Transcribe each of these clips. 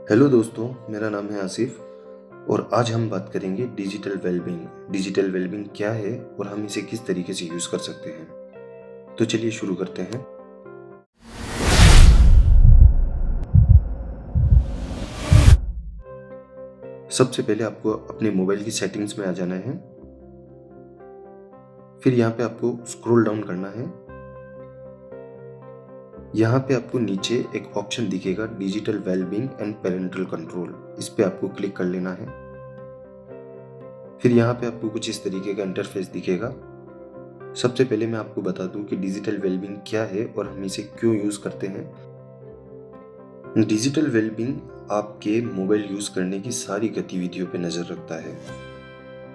Hello दोस्तों, मेरा नाम है आसिफ और आज हम बात करेंगे डिजिटल वेलबींग। डिजिटल वेलबींग क्या है और हम इसे किस तरीके से यूज़ कर सकते हैं। तो चलिए शुरू करते हैं। सबसे पहले आपको अपने मोबाइल की सेटिंग्स में आ जाना है। फिर यहाँ पे आपको स्क्रॉल डाउन करना है। यहाँ पे आपको नीचे एक ऑप्शन दिखेगा digital wellbeing and parental control. इस पे आपको क्लिक कर लेना है। फिर यहाँ पे आपको कुछ इस तरीके का इंटरफेस दिखेगा। सबसे पहले मैं आपको बता दूं कि डिजिटल वेलबींग क्या है और हम इसे क्यों यूज़ करते हैं। डिजिटल वेलबींग आपके मोबाइल यूज़ करने की सारी गतिविधियों पे नज़र रखता है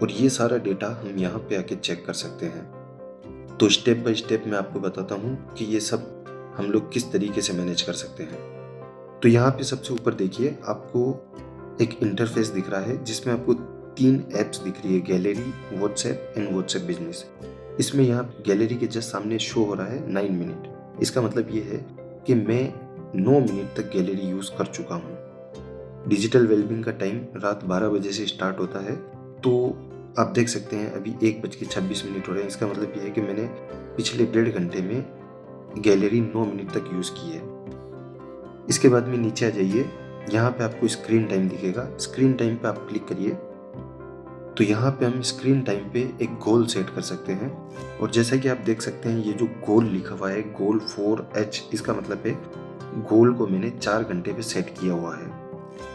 और ये सारा डेटा हम यहाँ पे आके चेक कर सकते हैं। तो स्टेप बाय स्टेप मैं आपको बताता हूँ कि ये सब हम लोग किस तरीके से मैनेज कर सकते हैं। तो यहाँ पे सबसे ऊपर देखिए, आपको एक इंटरफेस दिख रहा है जिसमें आपको 3 ऐप्स दिख रही है, gallery, WhatsApp and WhatsApp business. इसमें यहाँ गैलरी के जस्ट सामने शो हो रहा है 9 मिनट। इसका मतलब ये है कि मैं 9 मिनट तक गैलरी यूज़ कर चुका हूँ। डिजिटल वेलबींग का टाइम रात 12 बजे से स्टार्ट होता है। तो आप देख सकते हैं अभी 1:26 हो रहे हैं। इसका मतलब ये है कि मैंने पिछले 1.5 घंटे में गैलरी 9 मिनट तक यूज़ की है। इसके बाद में नीचे आ जाइए, यहाँ पे आपको स्क्रीन टाइम दिखेगा। स्क्रीन टाइम पे आप क्लिक करिए। तो यहाँ पे हम स्क्रीन टाइम पे एक गोल सेट कर सकते हैं और जैसा कि आप देख सकते हैं ये जो गोल लिखा हुआ है, गोल 4H, इसका मतलब है गोल को मैंने 4 घंटे पे सेट किया हुआ है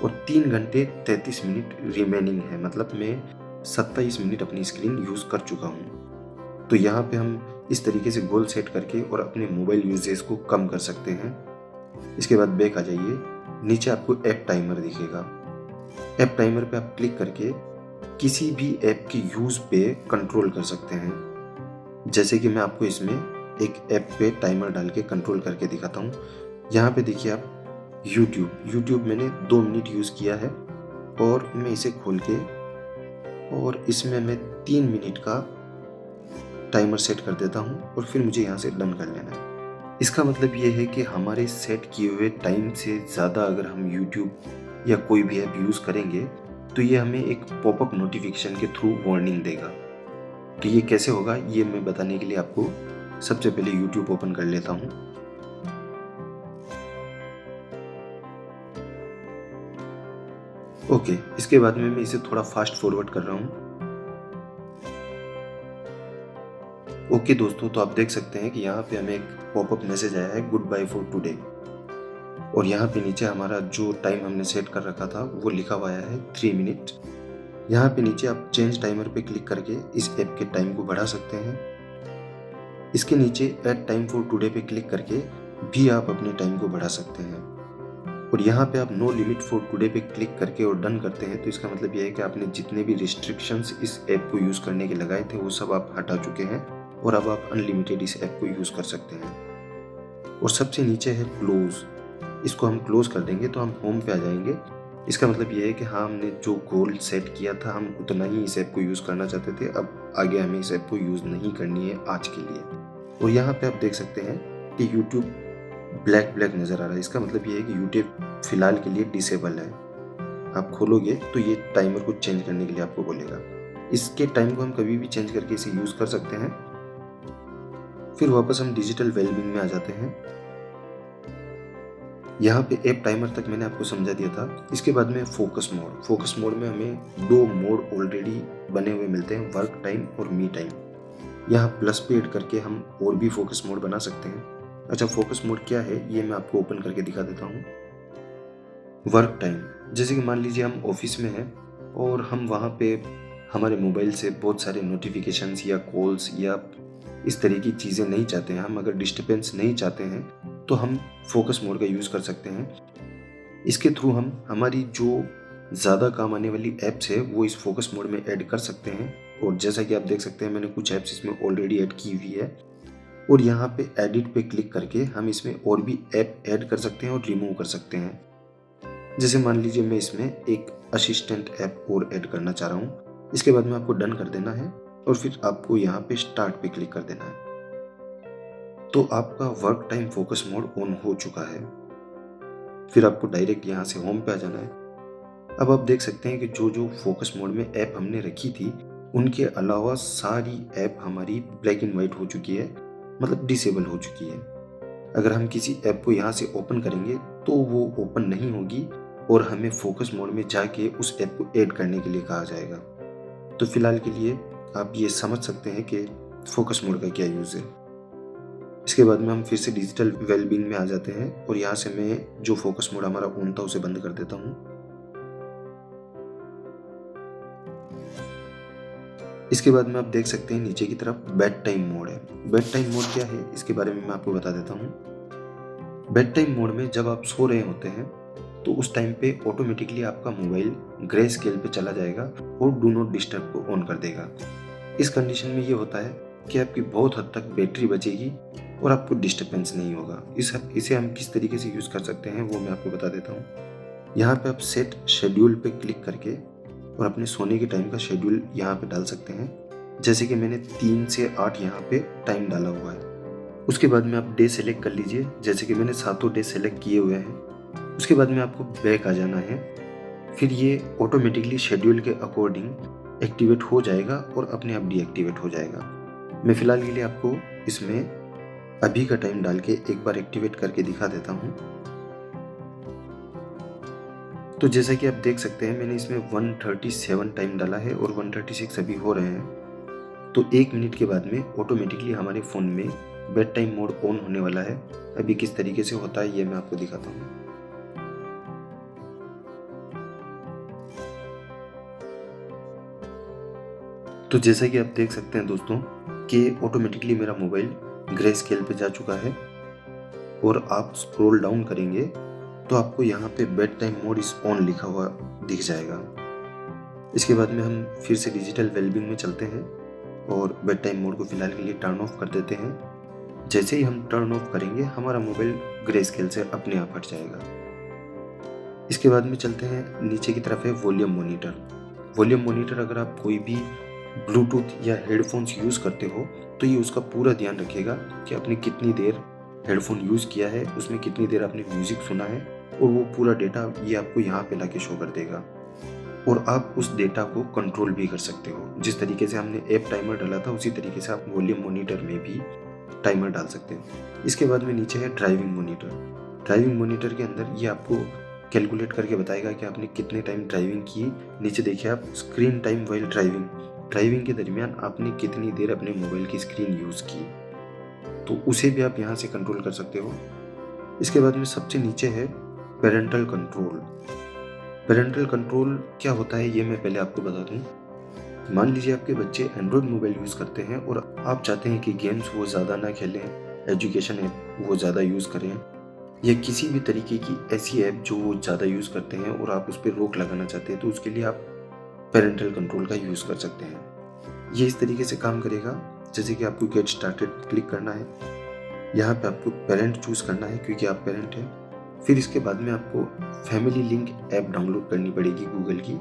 और 3 घंटे 33 मिनट रिमेनिंग है। मतलब मैं 27 मिनट अपनी स्क्रीन यूज़ कर चुका हूँ। तो यहाँ पे हम इस तरीके से गोल सेट करके और अपने मोबाइल यूजेज को कम कर सकते हैं। इसके बाद बैक आ जाइए, नीचे आपको ऐप टाइमर दिखेगा। ऐप टाइमर पे आप क्लिक करके किसी भी ऐप के यूज़ पे कंट्रोल कर सकते हैं। जैसे कि मैं आपको इसमें एक ऐप पे टाइमर डाल के कंट्रोल करके दिखाता हूँ। यहाँ पे देखिए आप यूट्यूब मैंने 2 मिनट यूज़ किया है और मैं इसे खोल के और इसमें मैं 3 मिनट का टाइमर सेट कर देता हूँ और फिर मुझे यहाँ से डन कर लेना है। इसका मतलब ये है कि हमारे सेट किए हुए टाइम से ज़्यादा अगर हम यूट्यूब या कोई भी ऐप यूज़ करेंगे तो ये हमें एक पॉपअप नोटिफिकेशन के थ्रू वार्निंग देगा। तो ये कैसे होगा ये मैं बताने के लिए आपको सबसे पहले यूट्यूब ओपन कर लेता हूँ। ओके, इसके बाद में मैं इसे थोड़ा फास्ट फॉरवर्ड कर रहा हूँ। ओके दोस्तों, तो आप देख सकते हैं कि यहाँ पे हमें एक पॉपअप मैसेज आया है, गुड बाय फॉर टुडे। और यहाँ पे नीचे हमारा जो टाइम हमने सेट कर रखा था वो लिखा हुआ है 3 मिनट। यहाँ पे नीचे आप चेंज टाइमर पे क्लिक करके इस ऐप के टाइम को बढ़ा सकते हैं। इसके नीचे ऐड टाइम फॉर टुडे पे क्लिक करके भी आप अपने टाइम को बढ़ा सकते हैं। और यहाँ पे आप नो लिमिट फॉर टुडे पे क्लिक करके और डन करते हैं तो इसका मतलब यह है कि आपने जितने भी रिस्ट्रिक्शंस इस ऐप को यूज़ करने के लगाए थे वो सब आप हटा चुके हैं और अब आप अनलिमिटेड इस ऐप को यूज़ कर सकते हैं। और सबसे नीचे है क्लोज। इसको हम क्लोज कर देंगे तो हम होम पे आ जाएंगे। इसका मतलब ये है कि हाँ, हमने जो गोल सेट किया था हम उतना ही इस ऐप को यूज़ करना चाहते थे, अब आगे हमें इस ऐप को यूज़ नहीं करनी है आज के लिए। और यहाँ पे आप देख सकते हैं कि यूट्यूब ब्लैक नज़र आ रहा है। इसका मतलब ये है कि यूट्यूब फिलहाल के लिए डिसेबल है। आप खोलोगे तो ये टाइमर को चेंज करने के लिए आपको बोलेगा। इसके टाइम को हम कभी भी चेंज करके इसे यूज़ कर सकते हैं। फिर वापस हम डिजिटल वेलबींग में आ जाते हैं। यहाँ पे ऐप टाइमर तक मैंने आपको समझा दिया था। इसके बाद में फोकस मोड में हमें 2 मोड ऑलरेडी बने हुए मिलते हैं, वर्क टाइम और मी टाइम। यहाँ प्लस पे ऐड करके हम और भी फोकस मोड बना सकते हैं। अच्छा, फोकस मोड क्या है ये मैं आपको ओपन करके दिखा देता हूँ। वर्क टाइम, जैसे कि मान लीजिए हम ऑफिस में हैं और हम वहाँ पे हमारे मोबाइल से बहुत सारे नोटिफिकेशंस या कॉल्स या इस तरह की चीज़ें नहीं चाहते हैं, हम अगर डिस्टर्बेंस नहीं चाहते हैं तो हम फोकस मोड का यूज़ कर सकते हैं। इसके थ्रू हम हमारी जो ज़्यादा काम आने वाली ऐप्स है वो इस फोकस मोड में ऐड कर सकते हैं। और जैसा कि आप देख सकते हैं मैंने कुछ ऐप्स इसमें ऑलरेडी ऐड की हुई है और यहाँ पे एडिट पे क्लिक करके हम इसमें और भी ऐप ऐड कर सकते हैं और रिमूव कर सकते हैं। जैसे मान लीजिए मैं इसमें एक असिस्टेंट ऐप और ऐड करना चाह रहा हूँ। इसके बाद में आपको डन कर देना है और फिर आपको यहाँ पे स्टार्ट पे क्लिक कर देना है। तो आपका work time focus mode on हो चुका है। फिर आपको डायरेक्ट यहाँ से होम पे आ जाना है। अब आप देख सकते हैं कि जो जो फोकस मोड में ऐप हमने रखी थी उनके अलावा सारी ऐप हमारी ब्लैक एंड वाइट हो चुकी है, मतलब डिसेबल हो चुकी है। अगर हम किसी ऐप को यहाँ से ओपन करेंगे तो वो ओपन नहीं होगी और हमें फोकस मोड में जाके उस ऐप को ऐड करने के लिए कहा जाएगा। तो फिलहाल के लिए आप ये समझ सकते हैं कि फोकस मोड का क्या यूज़ है। इसके बाद में हम फिर से डिजिटल वेलबींग में आ जाते हैं और यहाँ से मैं जो फोकस मोड हमारा ऑन था उसे बंद कर देता हूँ। इसके बाद में आप देख सकते हैं नीचे की तरफ बेड टाइम मोड है। बेड टाइम मोड क्या है इसके बारे में मैं आपको बता देता हूँ। बेड टाइम मोड में जब आप सो रहे होते हैं तो उस टाइम पे ऑटोमेटिकली आपका मोबाइल ग्रे स्केल पे चला जाएगा और डू नॉट डिस्टर्ब को ऑन कर देगा। इस कंडीशन में ये होता है कि आपकी बहुत हद तक बैटरी बचेगी और आपको डिस्टर्बेंस नहीं होगा। इसे हम किस तरीके से यूज़ कर सकते हैं वो मैं आपको बता देता हूँ। यहाँ पे आप सेट शेड्यूल पे क्लिक करके और अपने सोने के टाइम का शेड्यूल यहाँ पे डाल सकते हैं। जैसे कि मैंने 3 से 8 यहाँ पे टाइम डाला हुआ है। उसके बाद में आप डे सेलेक्ट कर लीजिए, जैसे कि मैंने 7 डे सेलेक्ट किए हुए हैं। उसके बाद में आपको बैक आ जाना है। फिर ये ऑटोमेटिकली शेड्यूल के अकॉर्डिंग एक्टिवेट हो जाएगा और अपने आप डीएक्टिवेट हो जाएगा। मैं फ़िलहाल के लिए आपको इसमें अभी का टाइम डाल के एक बार एक्टिवेट करके दिखा देता हूँ। तो जैसा कि आप देख सकते हैं मैंने इसमें 137 टाइम डाला है और 136 अभी हो रहे हैं। तो 1 मिनट के बाद में ऑटोमेटिकली हमारे फ़ोन में बेड टाइम मोड ऑन होने वाला है। अभी किस तरीके से होता है ये मैं आपको दिखाता हूँ। तो जैसा कि आप देख सकते हैं दोस्तों कि ऑटोमेटिकली मेरा मोबाइल ग्रे स्केल पे जा चुका है और आप स्क्रॉल डाउन करेंगे तो आपको यहाँ पे bed time mode is on लिखा हुआ दिख जाएगा। इसके बाद में हम फिर से डिजिटल वेलबींग में चलते हैं और बेड टाइम मोड को फिलहाल के लिए टर्न ऑफ कर देते हैं। जैसे ही हम टर्न ऑफ करेंगे हमारा मोबाइल ग्रे स्केल से अपने आप हट जाएगा। इसके बाद में चलते हैं नीचे की तरफ है वॉल्यूम मोनीटर। वॉल्यूम मोनीटर अगर आप कोई भी ब्लूटूथ या हेडफोन्स यूज़ करते हो तो ये उसका पूरा ध्यान रखेगा कि आपने कितनी देर हेडफोन यूज़ किया है, उसमें कितनी देर आपने म्यूज़िक सुना है और वो पूरा डेटा ये आपको यहाँ पे लाके शो कर देगा। और आप उस डेटा को कंट्रोल भी कर सकते हो। जिस तरीके से हमने ऐप टाइमर डाला था उसी तरीके से आप वॉल्यूम मोनीटर में भी टाइमर डाल सकते हो। इसके बाद में नीचे है ड्राइविंग मोनीटर। ड्राइविंग मोनीटर के अंदर ये आपको कैलकुलेट करके बताएगा कि आपने कितने टाइम ड्राइविंग की। नीचे देखिए आप स्क्रीन टाइम वाइल ड्राइविंग के दरमियान आपने कितनी देर अपने मोबाइल की स्क्रीन यूज़ की, तो उसे भी आप यहाँ से कंट्रोल कर सकते हो। इसके बाद में सबसे नीचे है पेरेंटल कंट्रोल। पेरेंटल कंट्रोल क्या होता है ये मैं पहले आपको बता दूँ। मान लीजिए आपके बच्चे एंड्रॉयड मोबाइल यूज़ करते हैं और आप चाहते हैं कि गेम्स वो ज़्यादा ना खेलें, एजुकेशन ऐप वो ज़्यादा यूज़ करें या किसी भी तरीके की ऐसी ऐप जो वो ज़्यादा यूज़ करते हैं और आप उस पर रोक लगाना चाहते हैं, तो उसके लिए आप पेरेंटल कंट्रोल का यूज़ कर सकते हैं। ये इस तरीके से काम करेगा, जैसे कि आपको गेट स्टार्टेड क्लिक करना है। यहाँ पे आपको पेरेंट चूज़ करना है क्योंकि आप पेरेंट हैं। फिर इसके बाद में आपको फैमिली लिंक ऐप डाउनलोड करनी पड़ेगी गूगल की।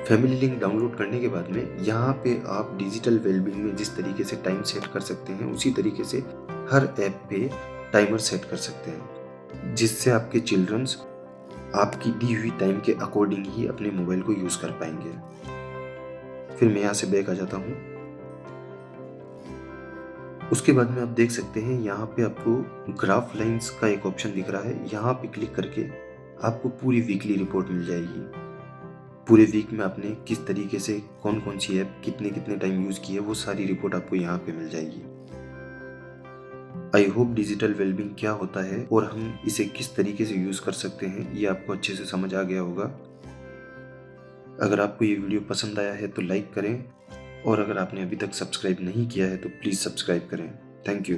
फैमिली लिंक डाउनलोड करने के बाद में यहाँ पे आप डिजिटल वेलबींग में जिस तरीके से टाइम सेट कर सकते हैं उसी तरीके से हर ऐप पे टाइमर सेट कर सकते हैं, जिससे आपके चिल्ड्रंस आपकी दी हुई टाइम के अकॉर्डिंग ही अपने मोबाइल को यूज़ कर पाएंगे। फिर मैं यहाँ से बैक आ जाता हूँ। उसके बाद में आप देख सकते हैं यहाँ पे आपको ग्राफ लाइंस का एक ऑप्शन दिख रहा है। यहाँ पे क्लिक करके आपको पूरी वीकली रिपोर्ट मिल जाएगी। पूरे वीक में आपने किस तरीके से कौन कौन सी ऐप कितने कितने टाइम यूज़ की है वो सारी रिपोर्ट आपको यहाँ पे मिल जाएगी। आई होप डिजिटल वेलबींग क्या होता है और हम इसे किस तरीके से यूज़ कर सकते हैं ये आपको अच्छे से समझ आ गया होगा। अगर आपको ये वीडियो पसंद आया है तो लाइक करें और अगर आपने अभी तक सब्सक्राइब नहीं किया है तो प्लीज़ सब्सक्राइब करें। Thank you.